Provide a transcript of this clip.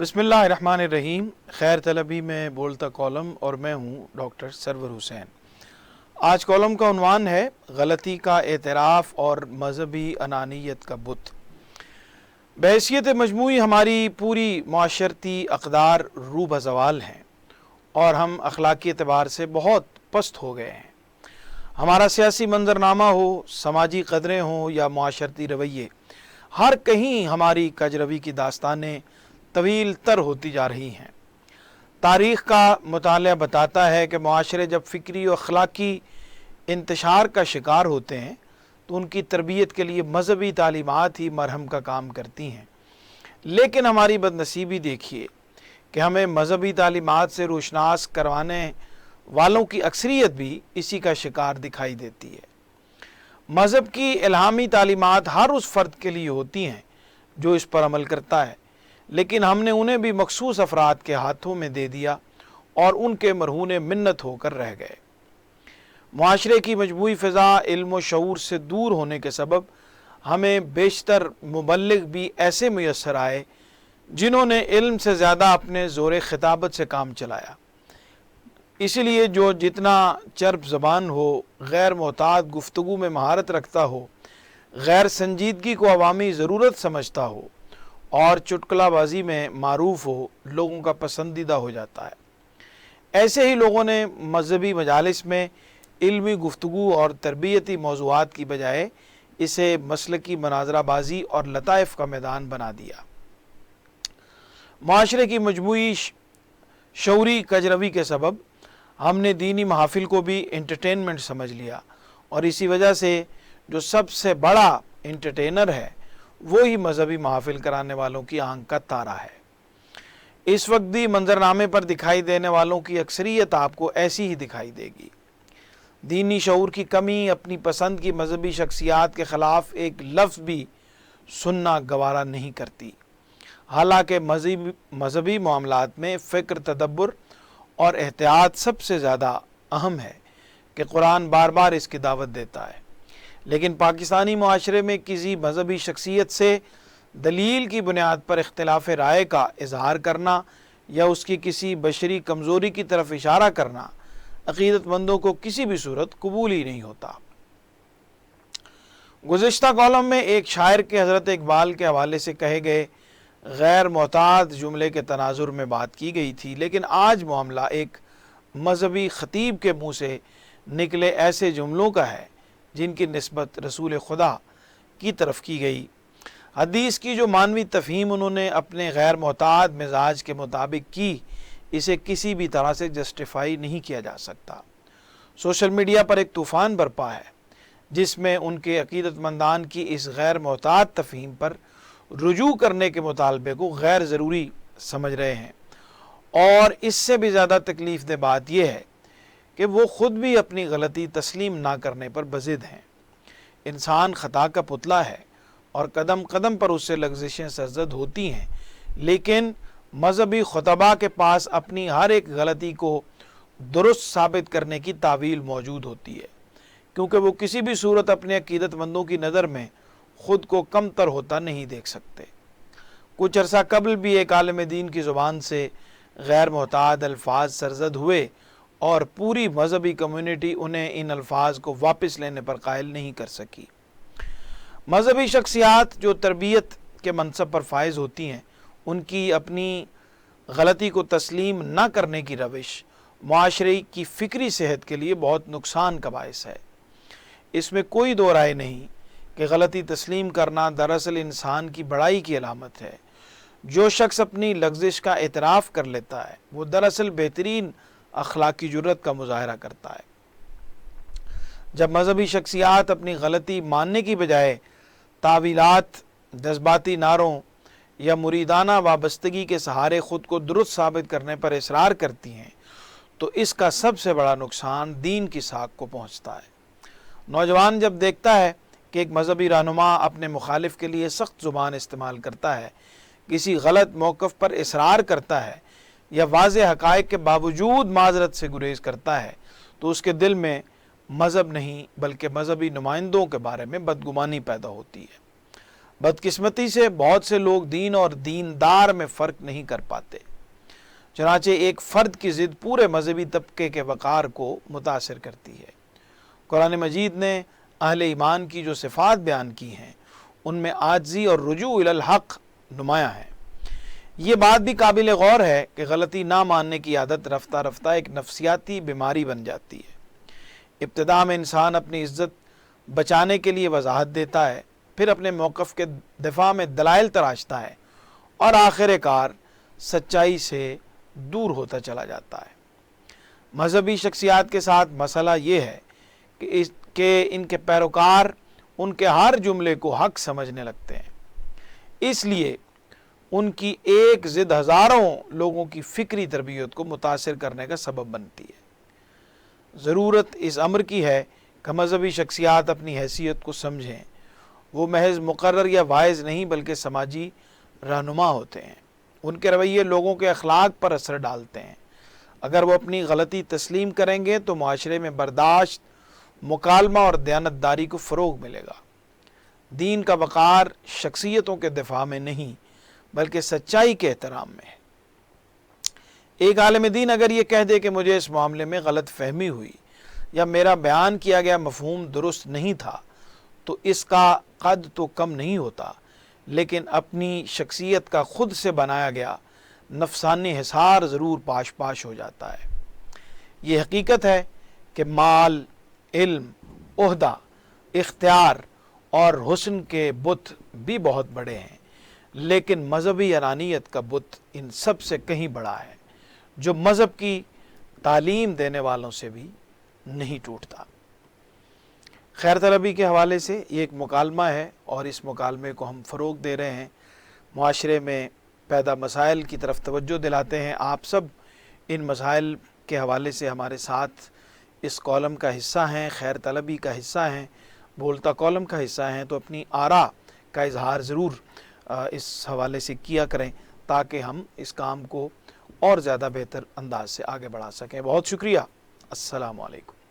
बिस्मिल्लाहिर्रहमानिर्रहीम। खैर तलबी में बोलता कॉलम और मैं हूँ डॉक्टर सरवर हुसैन। आज कॉलम का उन्वान है गलती का एतराफ़ और मजहबी अनानियत का बुत। बहैसियत मजमूई हमारी पूरी माशरती अक़दार रू बज़वाल हैं और हम अखलाकी एतबार से बहुत पस्त हो गए हैं। हमारा सियासी मंजरनामा हो, समाजी कदरें हों या माशरती रवैये, हर कहीं हमारी कजरवी की दास्तानें तवील तर होती जा रही हैं। तारीख़ का मुताला बताता है कि मुआशरे जब फ़िक्री और अखलाकी इंतशार का शिकार होते हैं तो उनकी तरबियत के लिए मजहबी तालीमात ही मरहम का काम करती हैं। लेकिन हमारी बदनसीबी देखिए कि हमें मजहबी तालीमात से रोशनास करवाने वालों की अक्सरियत भी इसी का शिकार दिखाई देती है। मज़हब की इल्हामी तालीमात हर उस फ़र्द के लिए होती हैं जो इस पर अमल करता है, लेकिन हमने उन्हें भी मखसूस अफराद के हाथों में दे दिया और उनके मरहून मिन्नत होकर रह गए। मुआशरे की मजमूई फ़िज़ा इल्म व शऊर से दूर होने के सबब हमें बेशतर मुबल्लिग भी ऐसे मुयस्सर आए जिन्होंने इल्म से ज़्यादा अपने ज़ोर खिताबत से काम चलाया। इसलिए जो जितना चर्ब ज़बान हो, गैर मोहताद गुफ्तगू में महारत रखता हो, गैर संजीदगी को अवामी ज़रूरत समझता हो और चुटकुलाबाजी में मारूफ हो, लोगों का पसंदीदा हो जाता है। ऐसे ही लोगों ने मजहबी मजालिस में इल्मी गुफ्तगू और तरबियती मौज़ूआत की बजाय इसे मसलकी मनाजराबाजी और लताइफ का मैदान बना दिया। मुआशरे की मजमूई शऊरी कजरवी के सबब हमने दीनी महफिल को भी एंटरटेनमेंट समझ लिया और इसी वजह से जो सबसे बड़ा एंटरटेनर है वो ही मजहबी महफिल कराने वालों की आंख का तारा है। इस वक्त भी मंजरनामे पर दिखाई देने वालों की अक्सरियत आपको ऐसी ही दिखाई देगी। दीनी शऊर की कमी, अपनी पसंद की मजहबी शख्सियात के ख़िलाफ़ एक लफ्ज़ भी सुनना गवारा नहीं करती। हालांकि मजहबी मामलात में फ़िक्र, तदब्बर और एहतियात सबसे ज़्यादा अहम है कि कुरान बार बार इसकी दावत देता है। लेकिन पाकिस्तानी मुआशरे में किसी मजहबी शख्सियत से दलील की बुनियाद पर इख्तिलाफ राय का इजहार करना या उसकी किसी बशरी कमज़ोरी की तरफ इशारा करना अक़ीदतमंदों को किसी भी सूरत कबूल ही नहीं होता। गुज़िश्ता कॉलम में एक शायर के हज़रत इकबाल के हवाले से कहे गए गैर मोहताद जुमले के तनाजुर में बात की गई थी, लेकिन आज मामला एक मजहबी ख़तीब के मुँह से निकले ऐसे जुमलों का है जिनकी निस्बत रसूल खुदा की तरफ की गई। हदीस की जो मानवी तफ़हीम उन्होंने अपने गैर मोहताद मिजाज के मुताबिक की, इसे किसी भी तरह से जस्टिफाई नहीं किया जा सकता। सोशल मीडिया पर एक तूफ़ान बरपा है जिसमें उनके अक़ीदतमंदान की इस गैर मोहताद तफ़हीम पर रुजू करने के मुतालबे को गैर ज़रूरी समझ रहे हैं। और इससे भी ज़्यादा तकलीफ़ दह बात यह है कि वो ख़ुद भी अपनी गलती तस्लीम ना करने पर बज़िद हैं। इंसान ख़ता का पुतला है और कदम कदम पर उससे लग़ज़िशें सरज़द होती हैं, लेकिन मजहबी खुतबा के पास अपनी हर एक गलती को दुरुस्त साबित करने की तावील मौजूद होती है, क्योंकि वो किसी भी सूरत अपने अक़ीदतमंदों की नज़र में ख़ुद को कमतर होता नहीं देख सकते। कुछ अरसा कबल भी एक आलिम दीन की ज़ुबान से गैर मोहताद अल्फाज सरज़द हुए और पूरी मजहबी कम्युनिटी उन्हें इन अल्फाज को वापस लेने पर कायल नहीं कर सकी। मजहबी शख्सियात जो तरबियत के मनसब पर फायज़ होती हैं, उनकी अपनी गलती को तस्लीम न करने की रविश मुआशरे की फ़िक्री सेहत के लिए बहुत नुकसान का बायस है। इसमें कोई दो राय नहीं कि गलती तस्लीम करना दरअसल इंसान की बड़ाई की अलामत है। जो शख्स अपनी लग़ज़िश का एतराफ़ कर लेता है वो दरअसल बेहतरीन अखलाकी जुर्रत का मुज़ाहरा करता है। जब मजहबी शख्सियात अपनी गलती मानने की बजाय तावीलात, जज्बाती नारों या मुरीदाना वाबस्तगी के सहारे ख़ुद को दुरुस्त साबित करने पर इसरार करती हैं, तो इसका सबसे बड़ा नुकसान दीन की साख को पहुँचता है। नौजवान जब देखता है कि एक मजहबी रहनुमा अपने मुखालिफ के लिए सख्त ज़ुबान इस्तेमाल करता है, किसी गलत मौक़िफ़ पर इसरार करता है या वाज़ेह हक़ाइक़ के बावजूद माज़रत से गुरेज़ करता है, तो उसके दिल में मज़हब नहीं बल्कि मजहबी नुमाइंदों के बारे में बदगुमानी पैदा होती है। बदकिस्मती से बहुत से लोग दीन और दीनदार में फ़र्क नहीं कर पाते। चनाचे एक फ़र्द की ज़िद पूरे मजहबी तबके के वक़ार को मुतासिर करती है। कुरान मजीद ने अहले ईमान की जो सिफ़ात बयान की हैं उनमें आजिज़ी और रुजू इलल हक़ नुमाया है। ये बात भी काबिल गौर है कि गलती ना मानने की आदत रफ्ता रफ्ता एक नफ्सियाती बीमारी बन जाती है। इब्तिदा में इंसान अपनी इज़्ज़त बचाने के लिए वजाहत देता है, फिर अपने मौक़िफ़ के दिफा में दलाइल तराशता है और आखिरकार सच्चाई से दूर होता चला जाता है। मजहबी शख्सियात के साथ मसला ये है कि इनके पैरोकार उनके हर जुमले को हक समझने लगते हैं, इसलिए उनकी एक ज़िद हज़ारों लोगों की फ़िक्री तरबियत को मुतासिर करने का सबब बनती है। ज़रूरत इस अमर की है कि मजहबी शख्सियात अपनी हैसियत को समझें। वो महज मुकर्रर या वाइज़ नहीं बल्कि समाजी रहनुमा होते हैं। उनके रवैये लोगों के अखलाक पर असर डालते हैं। अगर वो अपनी गलती तस्लीम करेंगे तो माशरे में बर्दाश्त, मुकालमा और दयानतदारी को फ़रोग़ मिलेगा। दीन का वक़ार शख्सियतों के दिफा में नहीं बल्कि सच्चाई के एहतराम में है। एक आलिम दीन अगर ये कह दे कि मुझे इस मामले में गलत फहमी हुई या मेरा बयान किया गया मफहूम दुरुस्त नहीं था, तो इसका कद तो कम नहीं होता, लेकिन अपनी शख्सियत का खुद से बनाया गया नफसानी हिसार ज़रूर पाश पाश हो जाता है। ये हकीकत है कि माल, इल्म, ओहदा, इख्तियार और हुस्न के बुत भी बहुत बड़े हैं, लेकिन मजहबी अनानियत का बुत इन सब से कहीं बड़ा है, जो मज़हब की तालीम देने वालों से भी नहीं टूटता। खैर तलबी के हवाले से ये एक मुकालमा है और इस मुकालमे को हम फ़रोग़ दे रहे हैं, मुआशरे में पैदा मसाइल की तरफ तवज्जो दिलाते हैं। आप सब इन मसाइल के हवाले से हमारे साथ इस कॉलम का हिस्सा हैं, खैर तलबी का हिस्सा हैं, बोलता कॉलम का हिस्सा हैं, तो अपनी आरा का इजहार ज़रूर इस हवाले से किया करें ताकि हम इस काम को और ज़्यादा बेहतर अंदाज से आगे बढ़ा सकें। बहुत शुक्रिया। अस्सलामु अलैकुम।